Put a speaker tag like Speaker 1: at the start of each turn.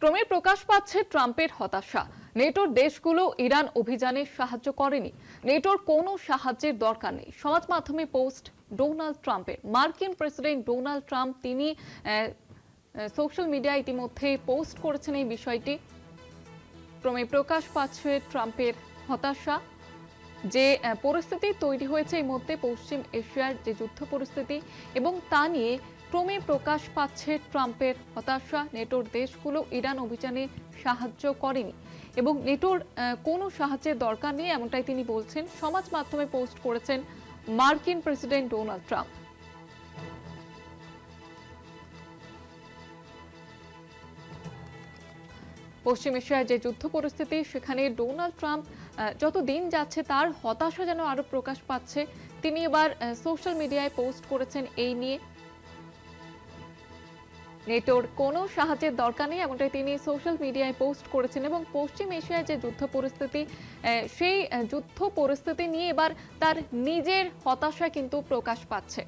Speaker 1: ক্রমে প্রকাশ পাচ্ছে ট্রাম্পের হতাশা। নেটোর দেশগুলো ইরান অভিযানে সাহায্য করেনি, নেটোর কোনো সাহায্যের দরকার নেই। সমাজ মাধ্যমে পোস্ট ডোনাল্ড ট্রাম্পের। মার্কিন প্রেসিডেন্ট ডোনাল্ড ট্রাম্প তিনি সোশ্যাল মিডিয়ায় ইতিমধ্যে পোস্ট করেছেন এই বিষয়টি। ক্রমে প্রকাশ পাচ্ছে ট্রাম্পের হতাশা। যে পরিস্থিতি তৈরি হয়েছে এই মুহূর্তে পশ্চিম এশিয়ার যে যুদ্ধ পরিস্থিতি, এবং তা নিয়ে ক্রমে প্রকাশ পাচ্ছে ট্রাম্পের হতাশা। নেটোর দেশগুলো ইরান অভিযানে সাহায্য করেনি এবং নেটোর কোনো সাহায্যের দরকার নেই, এমনটাই তিনি বলছেন। সমাজ মাধ্যমে পোস্ট করেছেন মার্কিন প্রেসিডেন্ট ডোনাল্ড ট্রাম্প। পশ্চিম এশিয়ার যে যুদ্ধ পরিস্থিতি, সেখানে ডোনাল্ড ট্রাম্প যত দিন যাচ্ছে তার হতাশা যেন আরো প্রকাশ পাচ্ছে। তিনি এবার সোশ্যাল মিডিয়ায় পোস্ট করেছেন এই নিয়ে। নেটোর কোনো সাহায্যের দরকার নেই, এমনটাই তিনি সোশ্যাল মিডিয়ায় পোস্ট করেছেন। এবং পশ্চিম এশিয়ার যে যুদ্ধ পরিস্থিতি, সেই যুদ্ধ পরিস্থিতি নিয়ে এবার তার নিজের হতাশা কিন্তু প্রকাশ পাচ্ছে।